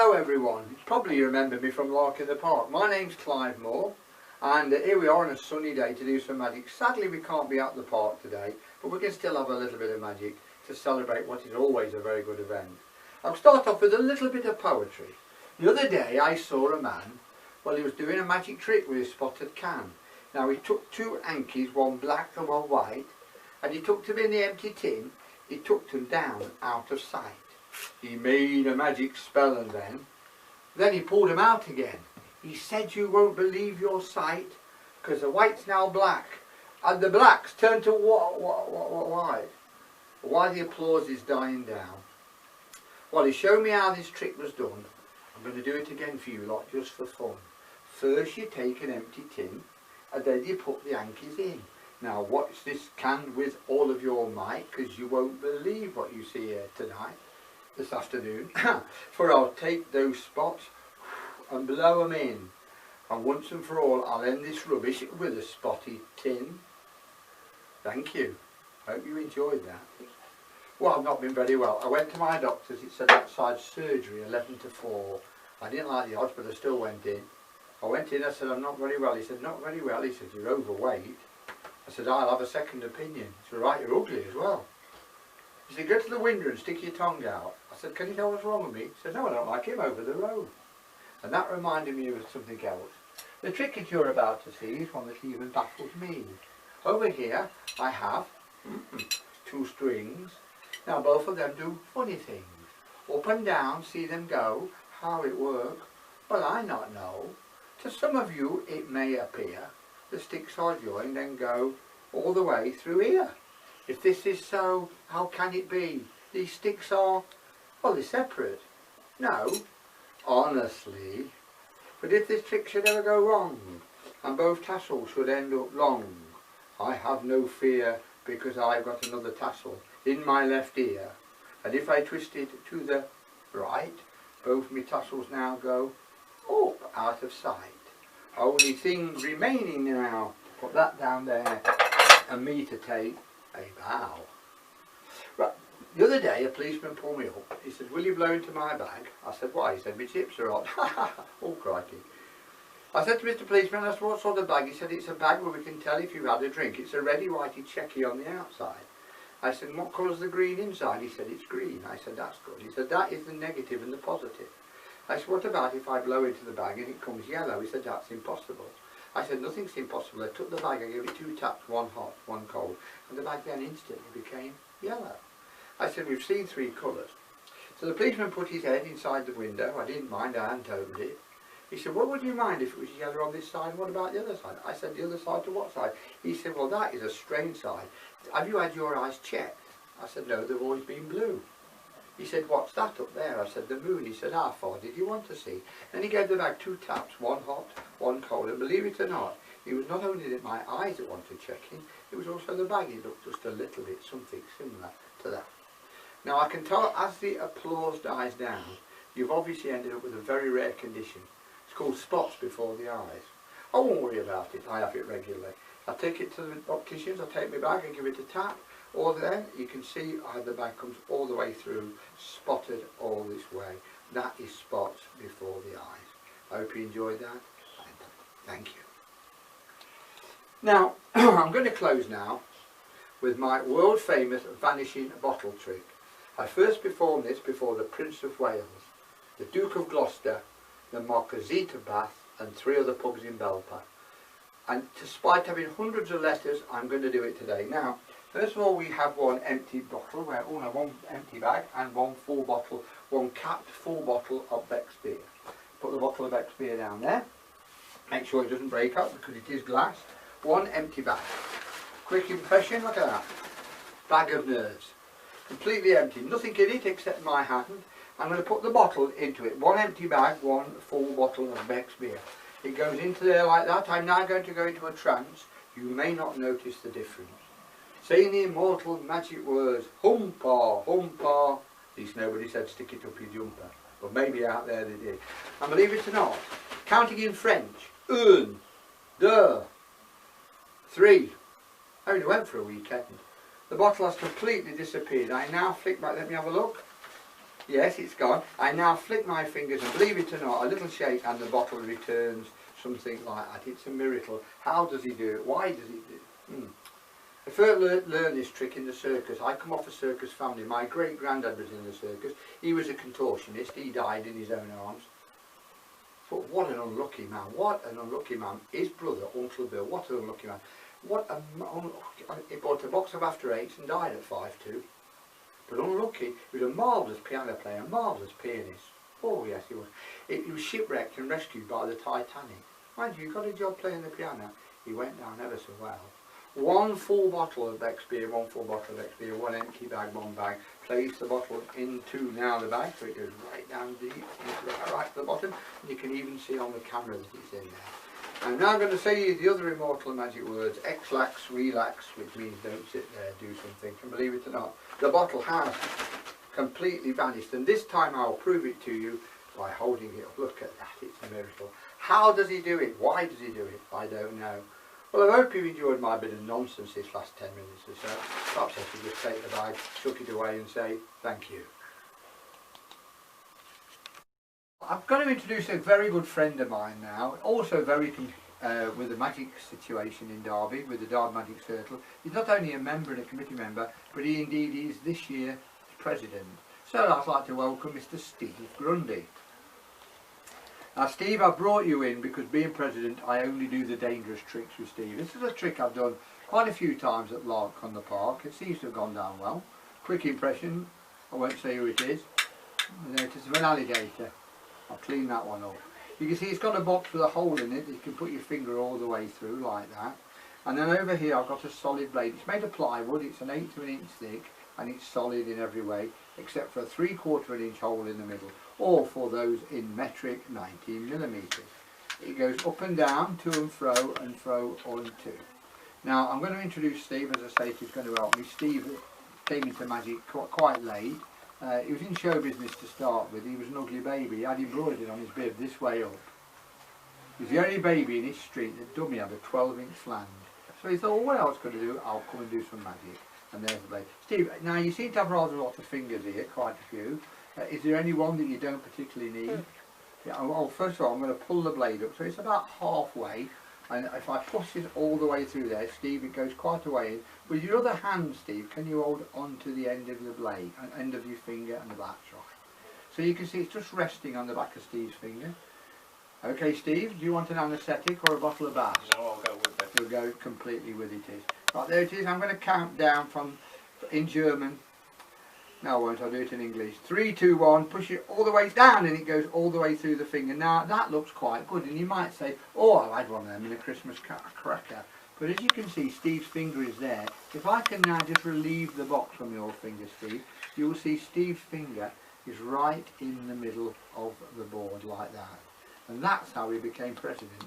Hello everyone, probably you remember me from Lark in the Park. My name's Clive Moore and here we are on a sunny day to do some magic. Sadly we can't be at the park today, but we can still have a little bit of magic to celebrate what is always a very good event. I'll start off with a little bit of poetry. The other day I saw a man, well, he was doing a magic trick with a spotted can. Now he took two Ankies, one black and one white, and he took them in the empty tin, he took them down out of sight. He made a magic spell and then he pulled them out again. He said, "You won't believe your sight, because the white's now black and the black's turned to white." Why the applause is dying down. Well, he showed me how this trick was done. I'm going to do it again for you lot, just for fun. First you take an empty tin and then you put the Ankies in. Now watch this can with all of your might, because you won't believe what you see here tonight. This afternoon, for I'll take those spots and blow them in, and once and for all I'll end this rubbish with a spotty tin. Thank you. Hope you enjoyed that. Well, I've not been very well. I went to my doctor's. It said outside surgery 11 to 4. I didn't like the odds, but I still went in. I went in, I said, "I'm not very well." He said, "Not very well." He said, "You're overweight." I said, "I'll have a second opinion." He said, "Right, you're ugly as well." He said, "Go to the window and stick your tongue out." I said, "Can you tell what's wrong with me?" He said, "No, I don't like him over the road." And that reminded me of something else. The trick that you're about to see is one that even baffles me. Over here I have two strings. Now both of them do funny things. Up and down, see them go, how it works. Well, I not know. To some of you it may appear the sticks are joined and go all the way through here. If this is so, how can it be? These sticks are, well, they're separate. No, honestly. But if this trick should ever go wrong, and both tassels should end up long, I have no fear, because I've got another tassel in my left ear. And if I twist it to the right, both my tassels now go up out of sight. Only thing remaining now, put that down there, and me to take a bow. Right, the other day a policeman pulled me up. He said, "Will you blow into my bag?" I said, "Why?" He said, "My chips are hot." Oh crikey. I said to Mr. Policeman, I said, "What sort of bag?" He said, "It's a bag where we can tell if you've had a drink. It's a ready whitey checky on the outside." I said, "What colour's the green inside?" He said, "It's green." I said, "That's good." He said, "That is the negative and the positive." I said, "What about if I blow into the bag and it comes yellow?" He said, "That's impossible." I said, "Nothing's impossible." I took the bag, I gave it 2 taps, one hot, one cold, and the bag then instantly became yellow. I said, "We've seen 3 colours." So the policeman put his head inside the window. I didn't mind, I hadn't opened it. He said, "What would you mind if it was yellow on this side? What about the other side?" I said, "The other side to what side?" He said, "Well, that is a strange side. Have you had your eyes checked?" I said, "No, they've always been blue." He said, "What's that up there?" I said, "The moon." He said, "How far did you want to see?" Then he gave the bag 2 taps, one hot, one cold, and believe it or not, it was not only my eyes that wanted checking, it was also the bag. It looked just a little bit something similar to that. Now I can tell as the applause dies down, you've obviously ended up with a very rare condition. It's called spots before the eyes. I won't worry about it, I have it regularly. I take it to the opticians, I take my bag and give it a tap, or then you can see how the bag comes all the way through, spotted all this way. That is spots before the eyes. I hope you enjoyed that. Thank you. Now, I'm going to close now with my world famous vanishing bottle trick. I first performed this before the Prince of Wales, the Duke of Gloucester, the Marquisate of Bath, and 3 other pubs in Belper. And despite having hundreds of letters, I'm going to do it today. Now, first of all, we have one empty bottle, one empty bag, and one full bottle, one capped full bottle of Beck's beer. Put the bottle of Beck's beer down there. Make sure it doesn't break up because it is glass. One empty bag. Quick impression, look at that. Bag of nerves. Completely empty, nothing in it except my hand. I'm going to put the bottle into it. One empty bag, one full bottle of Beck's beer. It goes into there like that. I'm now going to go into a trance. You may not notice the difference. Saying the immortal magic words, "Humpa, humpa." At least nobody said stick it up your jumper. But maybe out there they did. And believe it or not, counting in French, 1, 2, 3. I only went for a weekend. The bottle has completely disappeared. I now flick back, let me have a look. Yes, it's gone. I now flick my fingers and believe it or not, a little shake and the bottle returns something like that. It's a miracle. How does he do it? Why does he do it? I first learned this trick in the circus. I come off a circus family. My great granddad was in the circus. He was a contortionist. He died in his own arms. But what an unlucky man. What an unlucky man. His brother, Uncle Bill, what an unlucky man. He bought a box of After Eights and died at 5'2". But unlucky, he was a marvellous piano player, a marvellous pianist. Oh yes, he was. He was shipwrecked and rescued by the Titanic. Mind you, he got a job playing the piano. He went down ever so well. One full bottle of Bex-Beer, one full bottle of Bex-Beer, one empty bag, one bag. Place the bottle into now the bag, so it goes right down deep, right to the bottom. And you can even see on the camera that it's in there. I'm now going to say you the other immortal magic words, Ex-lax, relax, which means don't sit there, do something. And believe it or not, the bottle has completely vanished. And this time I'll prove it to you by holding it up. Look at that, it's a miracle. How does he do it? Why does he do it? I don't know. Well, I hope you enjoyed my bit of nonsense this last 10 minutes or so. Perhaps I should just take the bag, chuck it away and say thank you. I'm going to introduce a very good friend of mine now, also very with the magic situation in Derby, with the Derby Magic Circle. He's not only a member and a committee member, but he indeed is this year's president. So I'd like to welcome Mr. Steve Grundy. Now Steve, I brought you in because being president I only do the dangerous tricks with Steve. This is a trick I've done quite a few times at Lark on the Park. It seems to have gone down well. Quick impression, I won't say who it is. There it is, of an alligator. I'll clean that one up. You can see it's got a box with a hole in it. You can put your finger all the way through like that. And then over here I've got a solid blade. It's made of plywood, it's an 1/8 of an inch thick and it's solid in every way except for a 3/4 inch hole in the middle, or for those in metric 19mm. It goes up and down, to and fro on two. Now I'm going to introduce Steve. As I say, he's going to help me. Steve came into magic quite late. He was in show business to start with. He was an ugly baby. He had embroidered on his bib this way up. He was the only baby in his street that dummy had a 12-inch flange. So he thought, well, what else could I do? I'll come and do some magic. And there's the blade. Steve, now you seem to have rather a lot of fingers here, quite a few. Is there any one that you don't particularly need? Yeah, well, first of all, I'm going to pull the blade up. So it's about halfway. And if I push it all the way through there, Steve, it goes quite a way in. With your other hand, Steve, can you hold onto the end of the blade, end of your finger and the back right? So you can see it's just resting on the back of Steve's finger. Okay, Steve, do you want an anaesthetic or a bottle of Bass? No, I'll go with it. You'll go completely with it. Right, there it is. I'm going to count down from, in German. No, I won't. I'll do it in English. 3, 2, 1. Push it all the way down and it goes all the way through the finger. Now, that looks quite good. And you might say, oh, I'll add one of them in a Christmas cracker. But as you can see, Steve's finger is there. If I can now just relieve the box from your finger, Steve, you will see Steve's finger is right in the middle of the board like that. And that's how he became president.